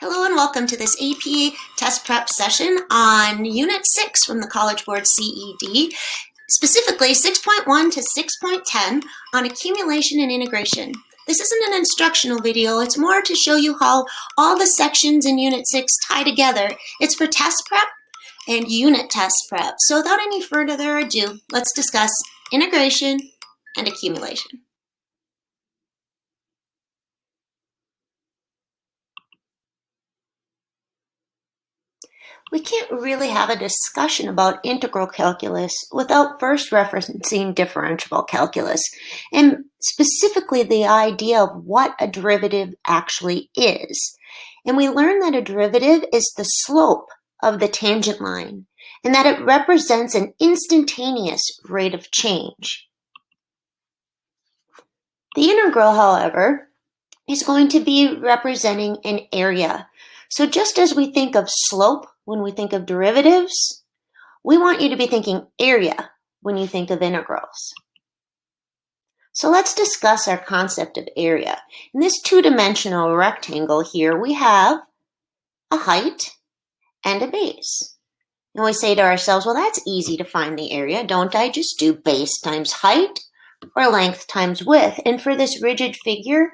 Hello and welcome to this AP test prep session on Unit 6 from the College Board CED, specifically 6.1 to 6.10 on accumulation and integration. This isn't an instructional video, it's more to show you how all the sections in Unit 6 tie together. It's for test prep and unit test prep. So without any further ado, let's discuss integration and accumulation. We can't really have a discussion about integral calculus without first referencing differential calculus, and specifically the idea of what a derivative actually is. And we learn that a derivative is the slope of the tangent line, and that it represents an instantaneous rate of change. The integral, however, is going to be representing an area. So just as we think of slope when we think of derivatives, we want you to be thinking area when you think of integrals. So let's discuss our concept of area. In this two-dimensional rectangle here, we have a height and a base. And we say to ourselves, well, that's easy to find the area, don't I? Just do base times height or length times width. And for this rigid figure,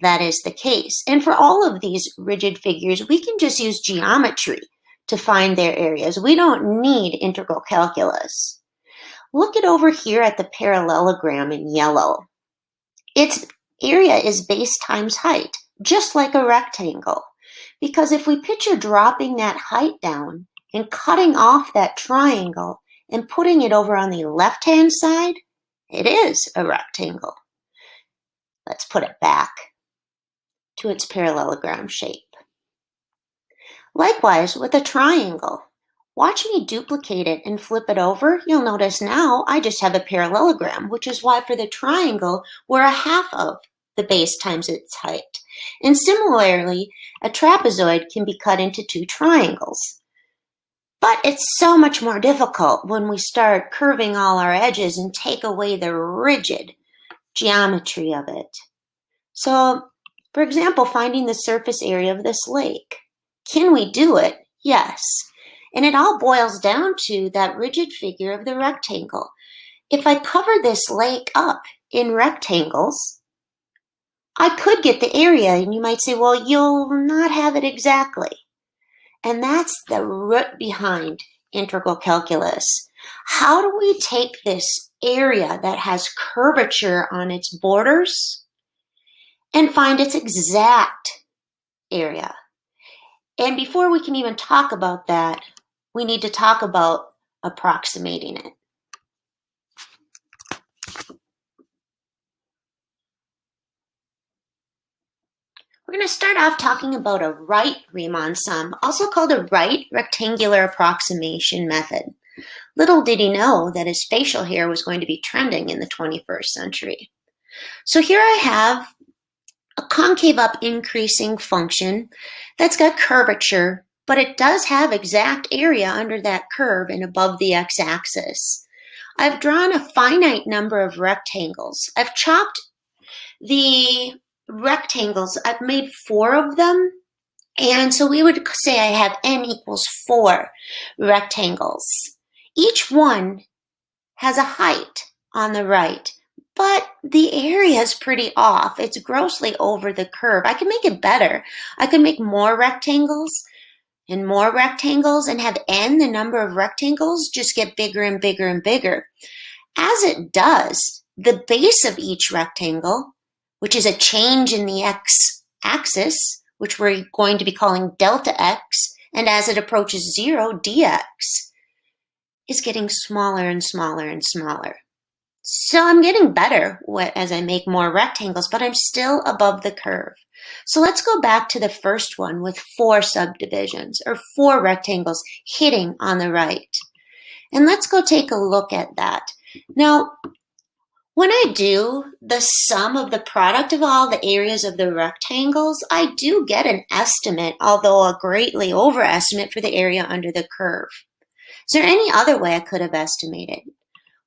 that is the case. And for all of these rigid figures, we can just use geometry to find their areas. We don't need integral calculus. Look at over here at the parallelogram in yellow. Its area is base times height, just like a rectangle. Because if we picture dropping that height down and cutting off that triangle and putting it over on the left-hand side, it is a rectangle. Let's put it back to its parallelogram shape. Likewise with a triangle. Watch me duplicate it and flip it over. You'll notice now I just have a parallelogram, which is why for the triangle, we're a half of the base times its height. And similarly, a trapezoid can be cut into two triangles. But it's so much more difficult when we start curving all our edges and take away the rigid geometry of it. So, for example, finding the surface area of this lake. Can we do it? Yes. And it all boils down to that rigid figure of the rectangle. If I cover this lake up in rectangles, I could get the area, and you might say, well, you'll not have it exactly. And that's the root behind integral calculus. How do we take this area that has curvature on its borders and find its exact area? And before we can even talk about that, we need to talk about approximating it. We're going to start off talking about a right Riemann sum, also called a right rectangular approximation method. Little did he know that his facial hair was going to be trending in the 21st century. So here I have a concave up increasing function that's got curvature, but it does have exact area under that curve and above the x-axis. I've drawn a finite number of rectangles. I've chopped the rectangles. I've made 4 of them. And so we would say I have n equals 4 rectangles. Each one has a height on the right, but the area is pretty off. It's grossly over the curve. I can make it better. I can make more rectangles and have n, the number of rectangles, just get bigger and bigger and bigger. As it does, the base of each rectangle, which is a change in the x-axis, which we're going to be calling delta x, and as it approaches 0, dx, is getting smaller and smaller and smaller. So I'm getting better as I make more rectangles, but I'm still above the curve. So let's go back to the first one with 4 subdivisions, or 4 rectangles hitting on the right. And let's go take a look at that. Now, when I do the sum of the product of all the areas of the rectangles, I do get an estimate, although a greatly overestimate for the area under the curve. Is there any other way I could have estimated?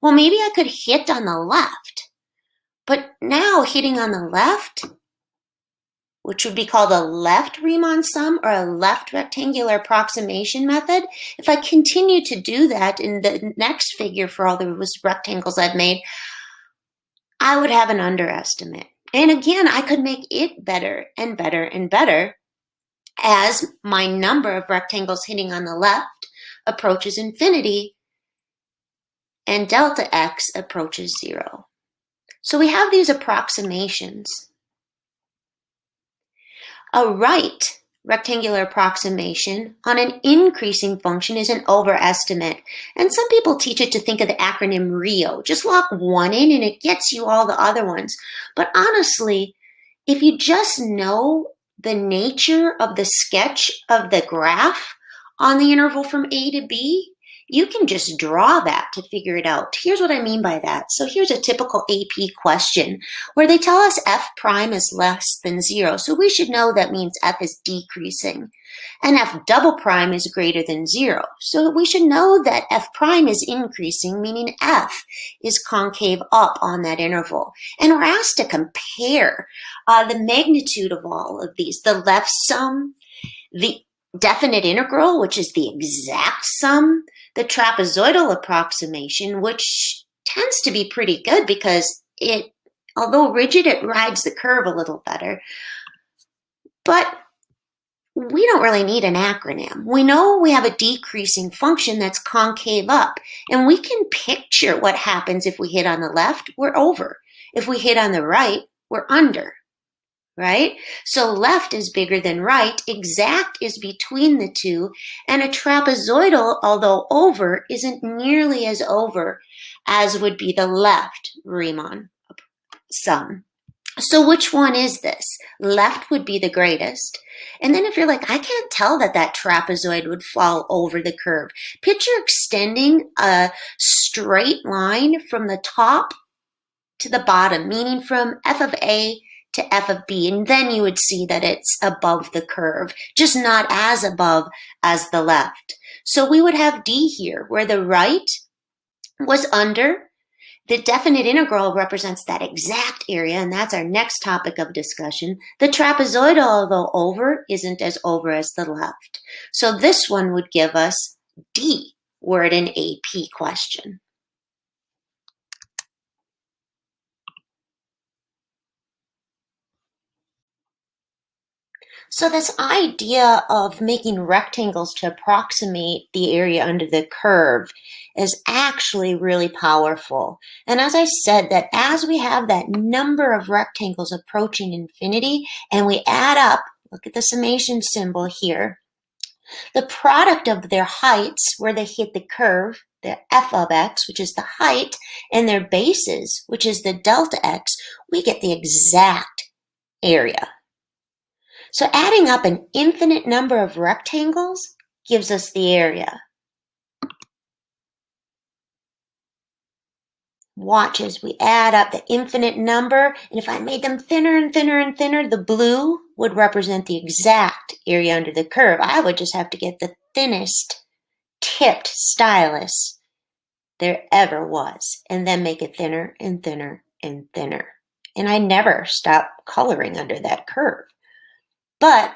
Well, maybe I could hit on the left, but now hitting on the left, which would be called a left Riemann sum or a left rectangular approximation method, if I continue to do that in the next figure for all those rectangles I've made, I would have an underestimate. And again, I could make it better and better and better as my number of rectangles hitting on the left approaches infinity and delta x approaches 0. So we have these approximations. A right rectangular approximation on an increasing function is an overestimate. And some people teach it to think of the acronym RIO. Just lock one in and it gets you all the other ones. But honestly, if you just know the nature of the sketch of the graph on the interval from A to B, you can just draw that to figure it out. Here's what I mean by that. So here's a typical AP question where they tell us f prime is less than 0. So we should know that means f is decreasing. And f double prime is greater than 0. So we should know that f prime is increasing, meaning f is concave up on that interval. And we're asked to compare the magnitude of all of these. The left sum, the definite integral, which is the exact sum, the trapezoidal approximation, which tends to be pretty good because it, although rigid, it rides the curve a little better. But we don't really need an acronym. We know we have a decreasing function that's concave up, and we can picture what happens if we hit on the left, we're over. If we hit on the right, we're under. Right? So left is bigger than right, exact is between the two, and a trapezoidal, although over, isn't nearly as over as would be the left Riemann sum. So which one is this? Left would be the greatest. And then if you're like, I can't tell that that trapezoid would fall over the curve. Picture extending a straight line from the top to the bottom, meaning from f of A to f of b, and then you would see that it's above the curve, just not as above as the left. So we would have D here, where the right was under. The definite integral represents that exact area, and that's our next topic of discussion. The trapezoidal, although over, isn't as over as the left. So this one would give us D, were it an AP question. So this idea of making rectangles to approximate the area under the curve is actually really powerful. And as I said, that as we have that number of rectangles approaching infinity and we add up, look at the summation symbol here, the product of their heights where they hit the curve, the f of x, which is the height, and their bases, which is the delta x, we get the exact area. So adding up an infinite number of rectangles gives us the area. Watch as we add up the infinite number, and if I made them thinner and thinner and thinner, the blue would represent the exact area under the curve. I would just have to get the thinnest tipped stylus there ever was, and then make it thinner and thinner and thinner. And I never stop coloring under that curve. But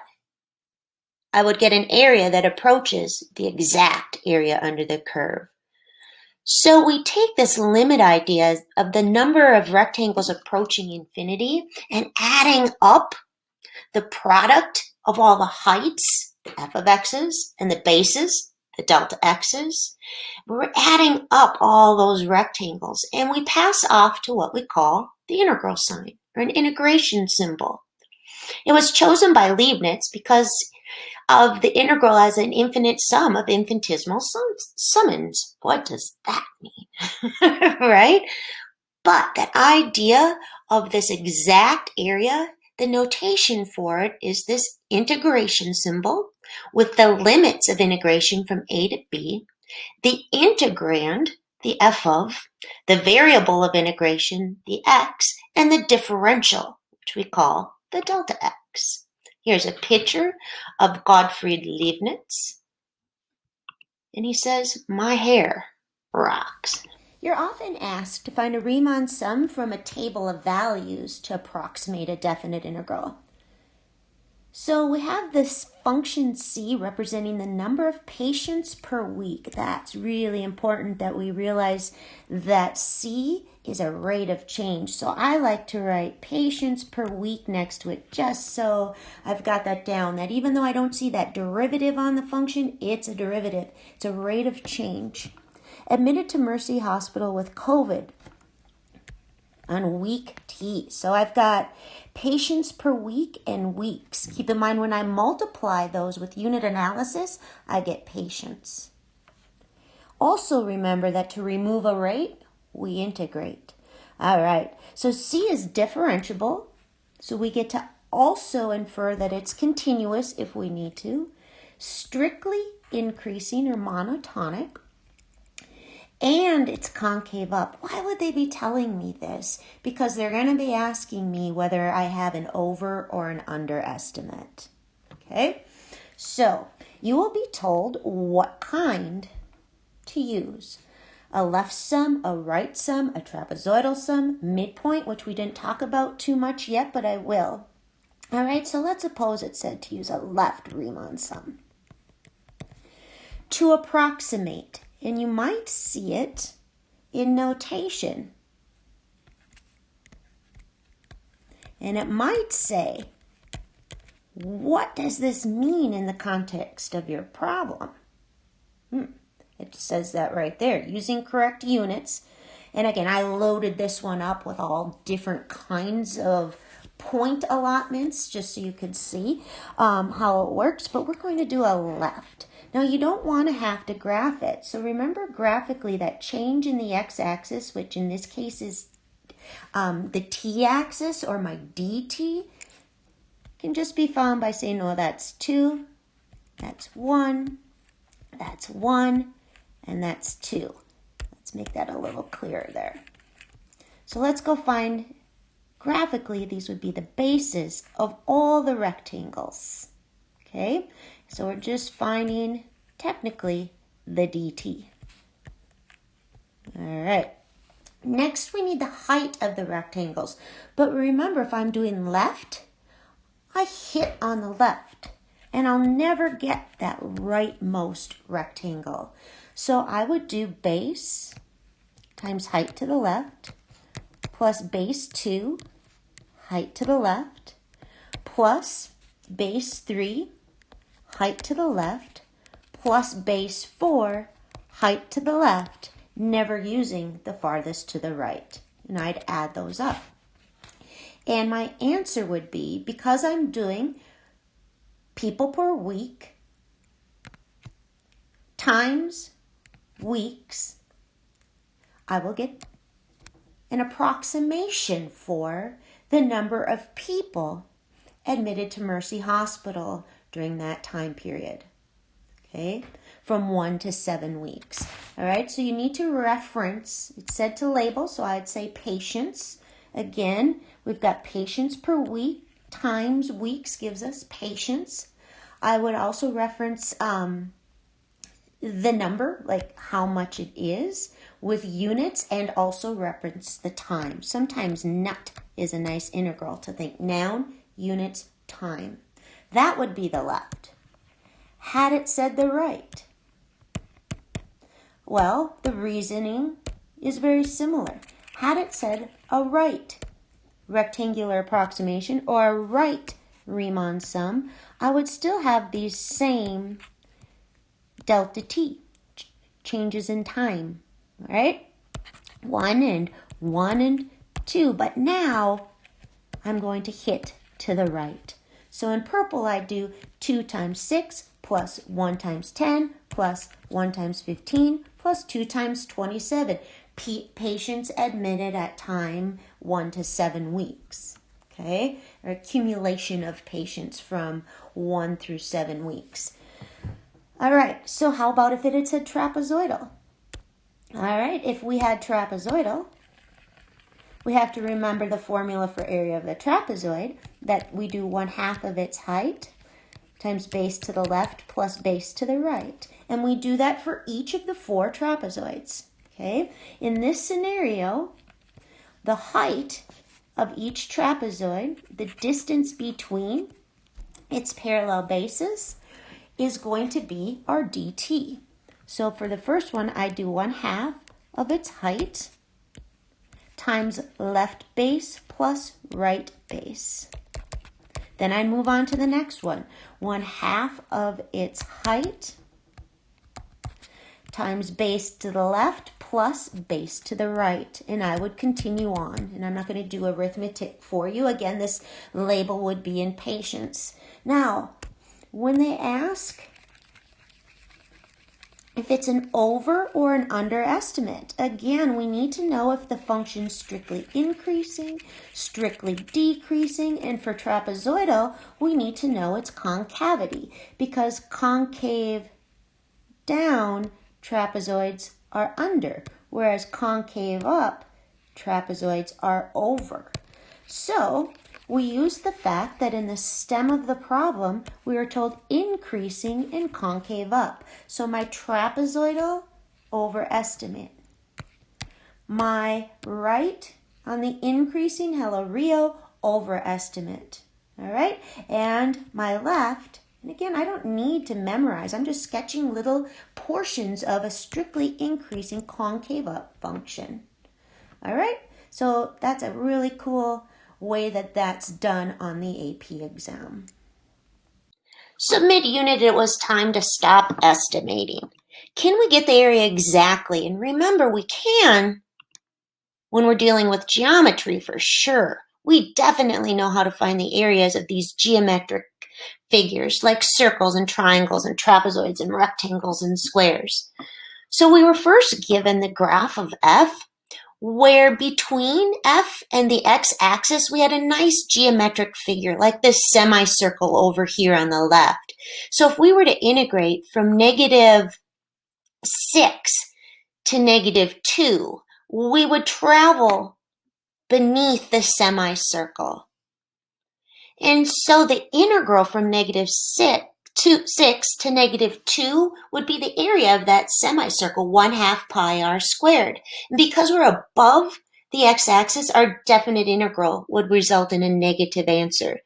I would get an area that approaches the exact area under the curve. So we take this limit idea of the number of rectangles approaching infinity and adding up the product of all the heights, the f of x's, and the bases, the delta x's. We're adding up all those rectangles, and we pass off to what we call the integral sign, or an integration symbol. It was chosen by Leibniz because of the integral as an infinite sum of infinitesimal summands. What does that mean? Right? But that idea of this exact area, the notation for it is this integration symbol with the limits of integration from A to B, the integrand, the f of, the variable of integration, the x, and the differential, which we call the delta x. Here's a picture of Gottfried Leibniz, and he says, "My hair rocks." You're often asked to find a Riemann sum from a table of values to approximate a definite integral. So we have this function C representing the number of patients per week. That's really important that we realize that C is a rate of change. So I like to write patients per week next to it just so I've got that down, that even though I don't see that derivative on the function, it's a derivative. It's a rate of change. Admitted to Mercy Hospital with COVID on week T. So I've got patients per week and weeks. Keep in mind when I multiply those with unit analysis, I get patients. Also remember that to remove a rate, we integrate. All right, so C is differentiable. So we get to also infer that it's continuous if we need to, strictly increasing or monotonic, and it's concave up. Why would they be telling me this? Because they're going to be asking me whether I have an over or an underestimate. Okay, so you will be told what kind to use. A left sum, a right sum, a trapezoidal sum, midpoint, which we didn't talk about too much yet, but I will. All right, so let's suppose it said to use a left Riemann sum. To approximate, and you might see it in notation. And it might say, what does this mean in the context of your problem? It says that right there, using correct units. And again, I loaded this one up with all different kinds of point allotments just so you could see how it works. But we're going to do a left. Now, you don't want to have to graph it. So remember graphically that change in the x-axis, which in this case is the t-axis or my dt, can just be found by saying, oh, that's 2, that's 1, that's 1, and that's 2. Let's make that a little clearer there. So let's go find, graphically, these would be the bases of all the rectangles. Okay, so we're just finding, technically, the dt. All right. Next, we need the height of the rectangles. But remember, if I'm doing left, I hit on the left. And I'll never get that rightmost rectangle. So I would do base times height to the left, plus base 2, height to the left, plus base 3, height to the left, plus base 4, height to the left, never using the farthest to the right. And I'd add those up. And my answer would be, because I'm doing people per week times weeks, I will get an approximation for the number of people admitted to Mercy Hospital during that time period, okay, from 1 to 7 weeks. All right, so you need to reference, it said to label, so I'd say patients. Again, we've got patients per week times weeks gives us patients. I would also reference the number, like how much it is, with units, and also reference the time. Sometimes nut is a nice integral to think. Noun, units, time. That would be the left. Had it said the right? Well, the reasoning is very similar. Had it said a right rectangular approximation or a right Riemann sum, I would still have these same delta t, changes in time, right? 1 and 2, but now I'm going to hit to the right. So in purple, I do 2 times 6 plus 1 times 10 plus 1 times 15 plus 2 times 27. Patients admitted at time 1 to 7 weeks. Okay, or accumulation of patients from 1 through 7 weeks. All right, so how about if it had said trapezoidal? All right, if we had trapezoidal, we have to remember the formula for area of the trapezoid, that we do 1/2 of its height times base to the left plus base to the right. And we do that for each of the 4 trapezoids. Okay, in this scenario, the height of each trapezoid, the distance between its parallel basis is going to be our dt. So for the first one, I do 1/2 of its height times left base plus right base. Then I move on to the next one. 1/2 of its height times base to the left plus base to the right. And I would continue on. And I'm not going to do arithmetic for you. Again, this label would be in patience. Now, when they ask if it's an over or an underestimate, again, we need to know if the function's strictly increasing, strictly decreasing, and for trapezoidal, we need to know its concavity, because concave down, trapezoids are under, whereas concave up, trapezoids are over. So we use the fact that in the stem of the problem, we are told increasing and concave up. So my trapezoidal overestimate. My right on the increasing, hello Rio, overestimate. All right, and my left, and again, I don't need to memorize. I'm just sketching little portions of a strictly increasing concave up function. All right, so that's a really cool way that that's done on the AP exam. So mid-unit, it was time to stop estimating. Can we get the area exactly? And remember, we can when we're dealing with geometry for sure. We definitely know how to find the areas of these geometric figures like circles and triangles and trapezoids and rectangles and squares. So we were first given the graph of f, where between f and the x-axis we had a nice geometric figure like this semicircle over here on the left. So if we were to integrate from -6 to -2, we would travel beneath the semicircle. And so the integral from -6 to -2 would be the area of that semicircle, 1/2 pi r squared. And because we're above the x-axis, our definite integral would result in a negative answer.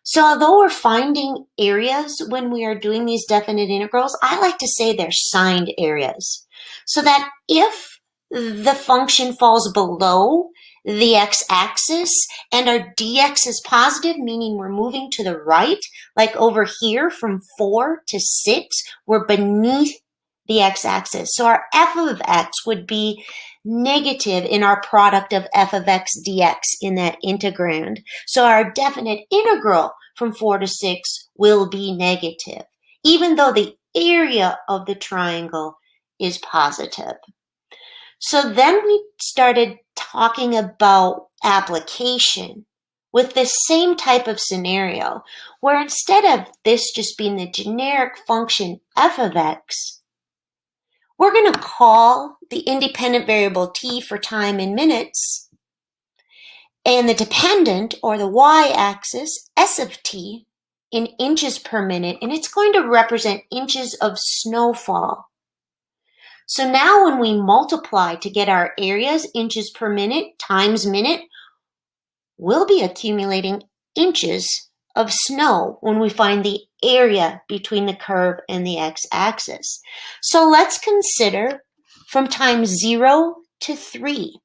So although we're finding areas when we are doing these definite integrals, I like to say they're signed areas. So that if the function falls below the x-axis and our dx is positive, meaning we're moving to the right, like over here from 4 to 6, we're beneath the x-axis. So our f of x would be negative in our product of f of x dx in that integrand. So our definite integral from 4 to 6 will be negative, even though the area of the triangle is positive. So then we started talking about application with this same type of scenario, where instead of this just being the generic function f of x, we're going to call the independent variable t for time in minutes, and the dependent, or the y-axis, s of t, in inches per minute, and it's going to represent inches of snowfall. So now when we multiply to get our areas, inches per minute times minute, we'll be accumulating inches of snow when we find the area between the curve and the x-axis. So let's consider from time 0 to 3.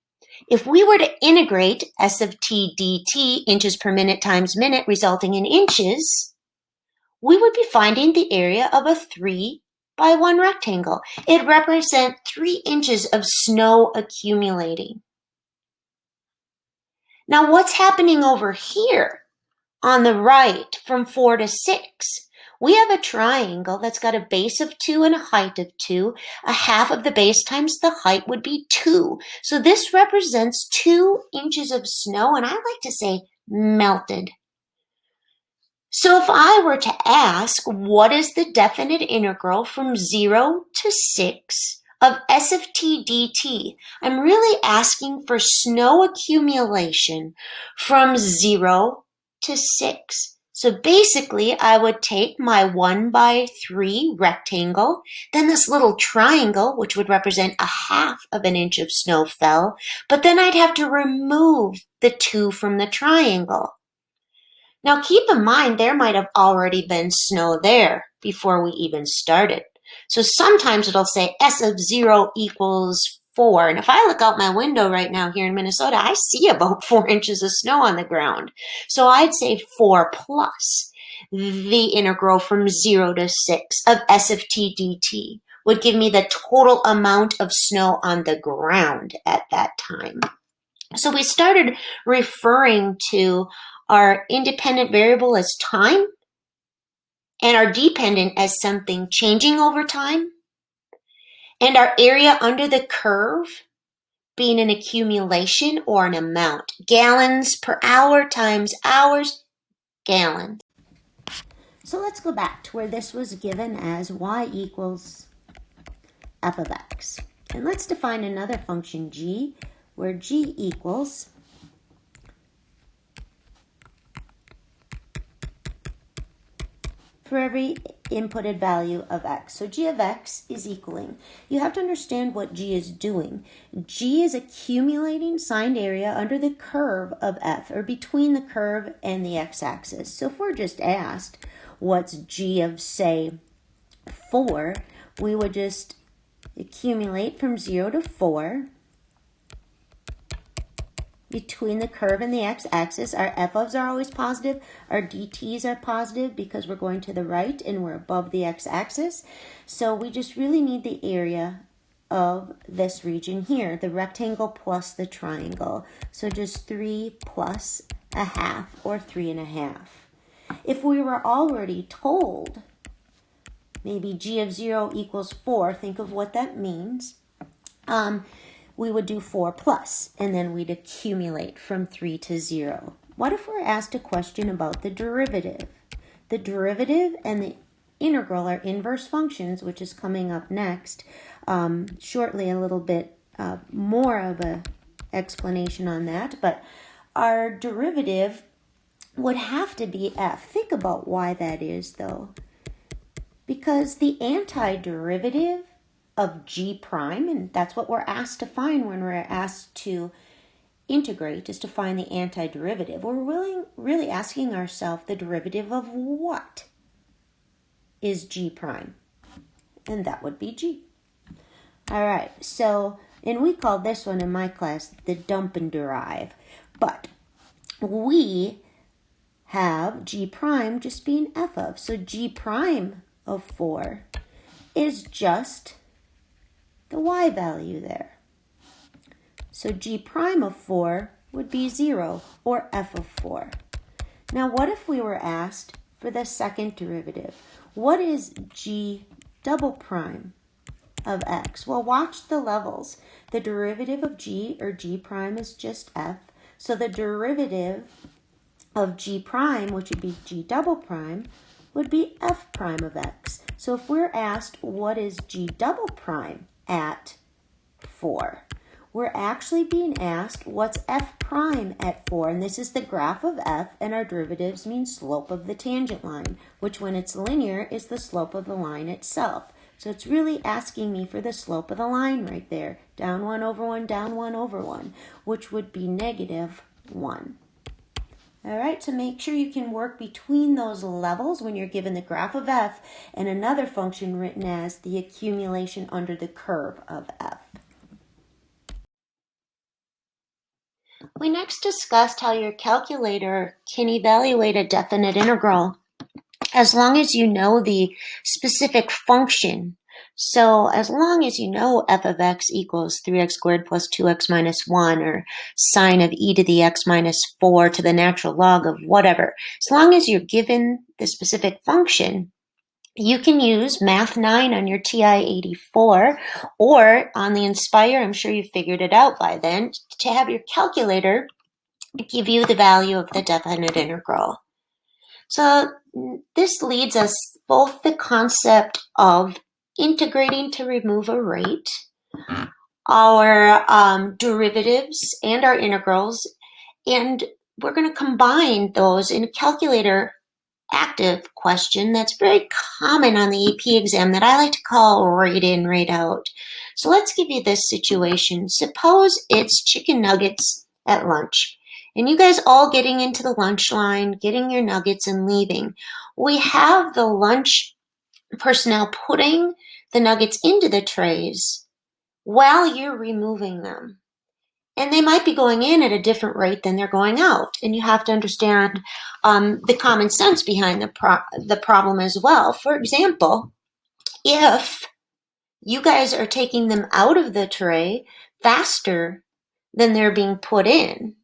If we were to integrate s of t dt, inches per minute times minute, resulting in inches, we would be finding the area of a 3 by 1 rectangle. It represents 3 inches of snow accumulating. Now what's happening over here on the right from 4 to 6? We have a triangle that's got a base of 2 and a height of 2. A half of the base times the height would be 2. So this represents 2 inches of snow, and I like to say melted. So if I were to ask, what is the definite integral from 0 to 6 of s of t dt, I'm really asking for snow accumulation from 0 to 6. So basically, I would take my 1 by 3 rectangle, then this little triangle, which would represent a half of an inch of snow fell, but then I'd have to remove the 2 from the triangle. Now keep in mind there might have already been snow there before we even started. So sometimes it'll say S of 0 equals 4. And if I look out my window right now here in Minnesota, I see about 4 inches of snow on the ground. So I'd say 4 plus the integral from 0 to 6 of S of t dt would give me the total amount of snow on the ground at that time. So we started referring to our independent variable as time and our dependent as something changing over time, and our area under the curve being an accumulation or an amount. Gallons per hour times hours, gallons. So let's go back to where this was given as y equals f of x. And let's define another function g, where g equals for every inputted value of x. So g of x is equaling. You have to understand what g is doing. G is accumulating signed area under the curve of f, or between the curve and the x-axis. So if we're just asked what's g of, say, 4, we would just accumulate from 0 to 4 between the curve and the x-axis. Our f of's are always positive. Our dt's are positive because we're going to the right and we're above the x-axis. So we just really need the area of this region here, the rectangle plus the triangle. So just 3 plus a half, or 3.5. If we were already told maybe g of 0 equals 4, think of what that means. We would do 4 plus, and then we'd accumulate from 3 to 0. What if we're asked a question about the derivative? The derivative and the integral are inverse functions, which is coming up next. Shortly, a little bit more of an explanation on that, but our derivative would have to be f. Think about why that is, though. Because the antiderivative of g prime, and that's what we're asked to find when we're asked to integrate, is to find the antiderivative. We're really asking ourselves the derivative of what is g prime, and that would be g. All right, so, and we call this one in my class the dump and derive, but we have g prime just being f of, so g prime of 4 is just the y value there. So g prime of 4 would be 0, or f of 4. Now what if we were asked for the second derivative? What is g double prime of x? Well, watch the levels. The derivative of g, or g prime, is just f. So the derivative of g prime, which would be g double prime, would be f prime of x. So if we're asked what is g double prime at 4, we're actually being asked what's f prime at 4, and this is the graph of f, and our derivatives mean slope of the tangent line, which when it's linear is the slope of the line itself. So it's really asking me for the slope of the line right there, down 1 over 1, down 1 over 1, which would be negative 1. All right, so make sure you can work between those levels when you're given the graph of f and another function written as the accumulation under the curve of f. We next discussed how your calculator can evaluate a definite integral as long as you know the specific function. So as long as you know f of x equals 3x squared plus 2x minus 1, or sine of e to the x minus 4 to the natural log of whatever, as long as you're given the specific function, you can use Math 9 on your TI-84 or on the Inspire, I'm sure you figured it out by then, to have your calculator give you the value of the definite integral. So this leads us both the concept of integrating to remove a rate, our derivatives and our integrals, and we're going to combine those in a calculator active question that's very common on the AP exam that I like to call rate in, rate out. So let's give you this situation. Suppose it's chicken nuggets at lunch, and you guys all getting into the lunch line, getting your nuggets and leaving. We have the lunch personnel putting the nuggets into the trays while you're removing them. And they might be going in at a different rate than they're going out. And you have to understand the common sense behind the problem as well. For example, if you guys are taking them out of the tray faster than they're being put in,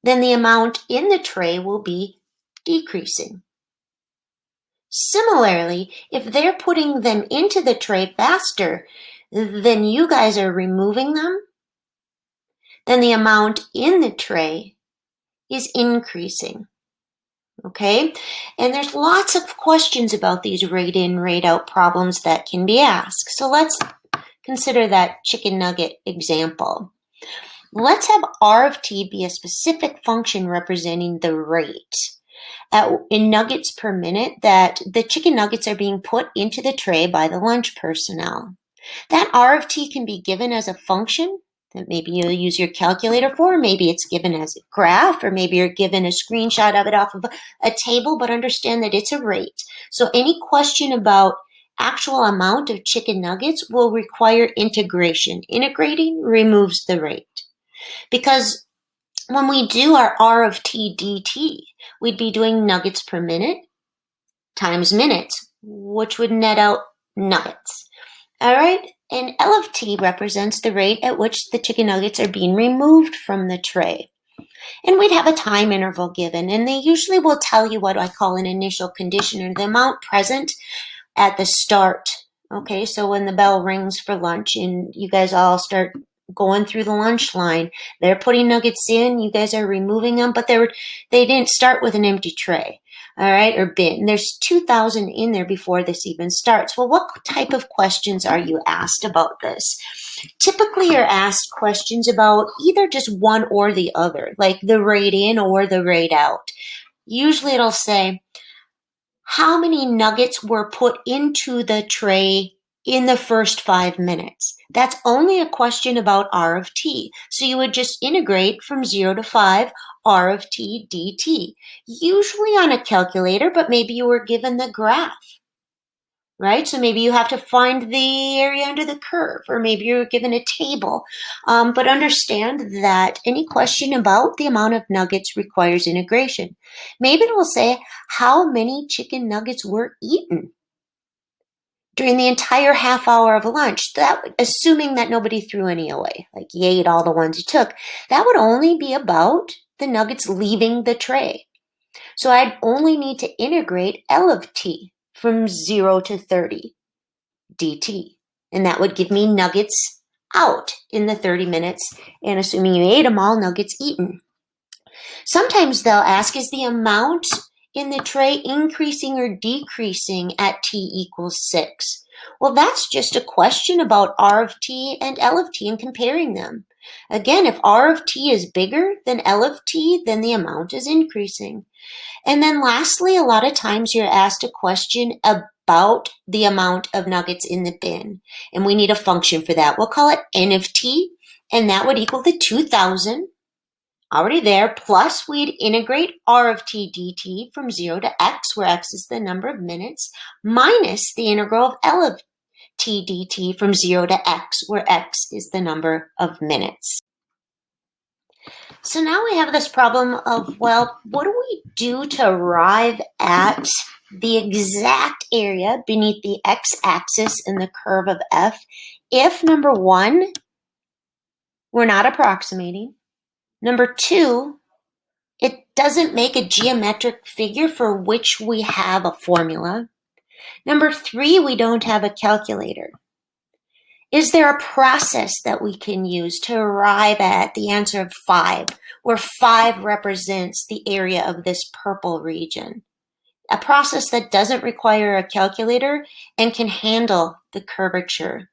then the amount in the tray will be decreasing. Similarly, if they're putting them into the tray faster than you guys are removing them, then the amount in the tray is increasing. Okay? And there's lots of questions about these rate in, rate out problems that can be asked. So let's consider that chicken nugget example. Let's have R of t be a specific function representing the rate in nuggets per minute that the chicken nuggets are being put into the tray by the lunch personnel. That R of t can be given as a function that maybe you'll use your calculator for. Maybe it's given as a graph, or maybe you're given a screenshot of it off of a table, but understand that it's a rate. So any question about actual amount of chicken nuggets will require integration. Integrating removes the rate. Because when we do our R of t dt, we'd be doing nuggets per minute times minutes, which would net out nuggets. All right, and L of t represents the rate at which the chicken nuggets are being removed from the tray. And we'd have a time interval given, and they usually will tell you what I call an initial condition, or the amount present at the start. Okay, so when the bell rings for lunch and you guys all start going through the lunch line, they're putting nuggets in, you guys are removing them, but they didn't start with an empty tray, all right, or bin. There's 2,000 in there before this even starts. Well, what type of questions are you asked about this? Typically, you're asked questions about either just one or the other, like the rate in or the rate out. Usually it'll say, how many nuggets were put into the tray in the first 5 minutes? That's only a question about R of t. So you would just integrate from 0 to 5 R of t dt, usually on a calculator, but maybe you were given the graph, right? So maybe you have to find the area under the curve, or maybe you're given a table. But understand that any question about the amount of nuggets requires integration. Maybe it will say how many chicken nuggets were eaten during the entire half hour of lunch, assuming that nobody threw any away, like you ate all the ones you took. That would only be about the nuggets leaving the tray. So I'd only need to integrate L of t from 0 to 30 dt. And that would give me nuggets out in the 30 minutes. And assuming you ate them all, nuggets eaten. Sometimes they'll ask, is the amount in the tray increasing or decreasing at t equals 6? Well, that's just a question about R of t and L of t and comparing them. Again, if R of t is bigger than L of t, then the amount is increasing. And then lastly, a lot of times you're asked a question about the amount of nuggets in the bin. And we need a function for that. We'll call it N of t, and that would equal the 2,000. Already there, plus we'd integrate R of t dt from 0 to x, where x is the number of minutes, minus the integral of L of t dt from 0 to x, where x is the number of minutes. So now we have this problem of, well, what do we do to arrive at the exact area beneath the x-axis in the curve of f if, number one, we're not approximating, number two, it doesn't make a geometric figure for which we have a formula, number three, we don't have a calculator. Is there a process that we can use to arrive at the answer of 5, where 5 represents the area of this purple region? A process that doesn't require a calculator and can handle the curvature.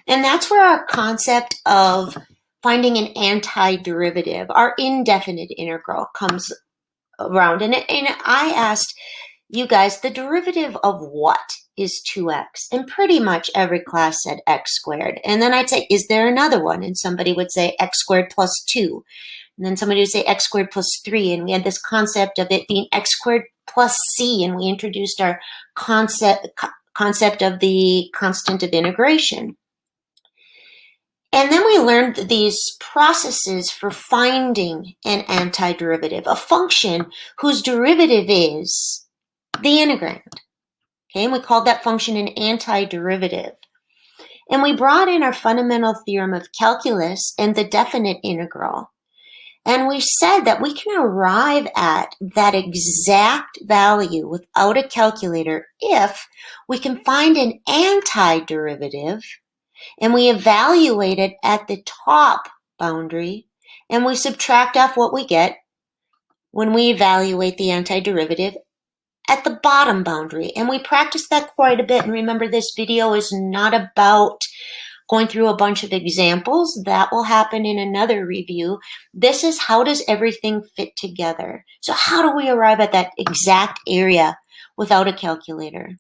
And that's where our concept of finding an antiderivative, our indefinite integral, comes around. And I asked you guys, the derivative of what is 2x? And pretty much every class said x squared. And then I'd say, is there another one? And somebody would say x squared plus 2. And then somebody would say x squared plus 3, and we had this concept of it being x squared plus c, and we introduced our concept of the constant of integration. And then we learned these processes for finding an antiderivative, a function whose derivative is the integrand. Okay, and we called that function an antiderivative. And we brought in our fundamental theorem of calculus and the definite integral. And we said that we can arrive at that exact value without a calculator if we can find an antiderivative and we evaluate it at the top boundary and we subtract off what we get when we evaluate the antiderivative at the bottom boundary. And we practiced that quite a bit. And remember, this video is not about going through a bunch of examples. That will happen in another review. This is how does everything fit together. So how do we arrive at that exact area without a calculator?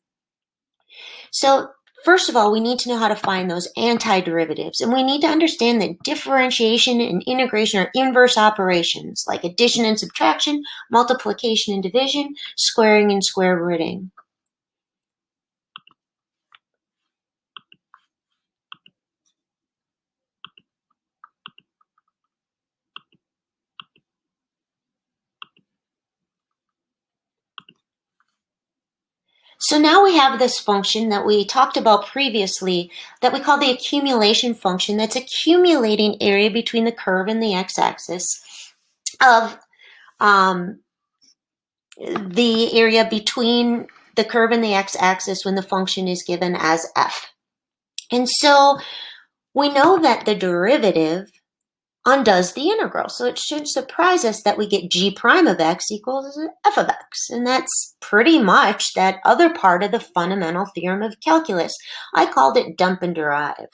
So first of all, we need to know how to find those antiderivatives. And we need to understand that differentiation and integration are inverse operations like addition and subtraction, multiplication and division, squaring and square rooting. So now we have this function that we talked about previously that we call the accumulation function that's accumulating area between the curve and the x-axis of the area between the curve and the x-axis when the function is given as f. And so we know that the derivative undoes the integral. So it should surprise us that we get g prime of x equals f of x. And that's pretty much that other part of the fundamental theorem of calculus. I called it dump and derive.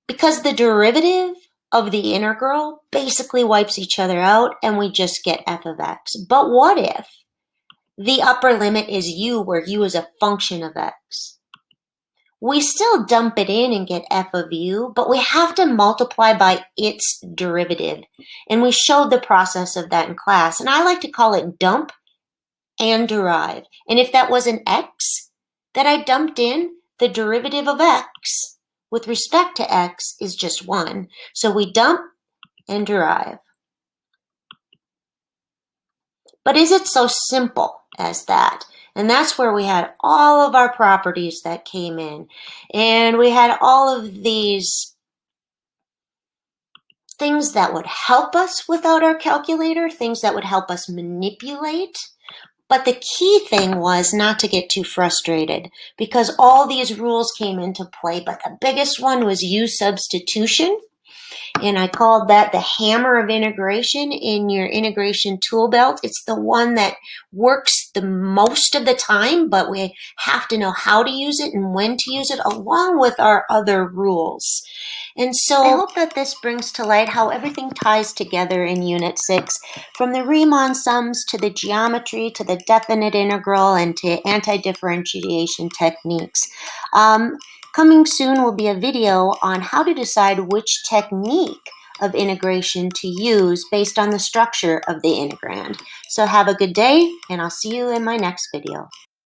Because the derivative of the integral basically wipes each other out and we just get f of x. But what if the upper limit is u, where u is a function of x? We still dump it in and get f of u, but we have to multiply by its derivative. And we showed the process of that in class. And I like to call it dump and derive. And if that was an x that I dumped in, the derivative of x with respect to x is just 1. So we dump and derive. But is it so simple as that? And that's where we had all of our properties that came in. And we had all of these things that would help us without our calculator, things that would help us manipulate. But the key thing was not to get too frustrated because all these rules came into play. But the biggest one was u substitution. And I called that the hammer of integration in your integration tool belt. It's the one that works the most of the time, but we have to know how to use it and when to use it along with our other rules. And so I hope that this brings to light how everything ties together in Unit 6, from the Riemann sums to the geometry to the definite integral and to anti-differentiation techniques. Coming soon will be a video on how to decide which technique of integration to use based on the structure of the integrand. So have a good day, and I'll see you in my next video.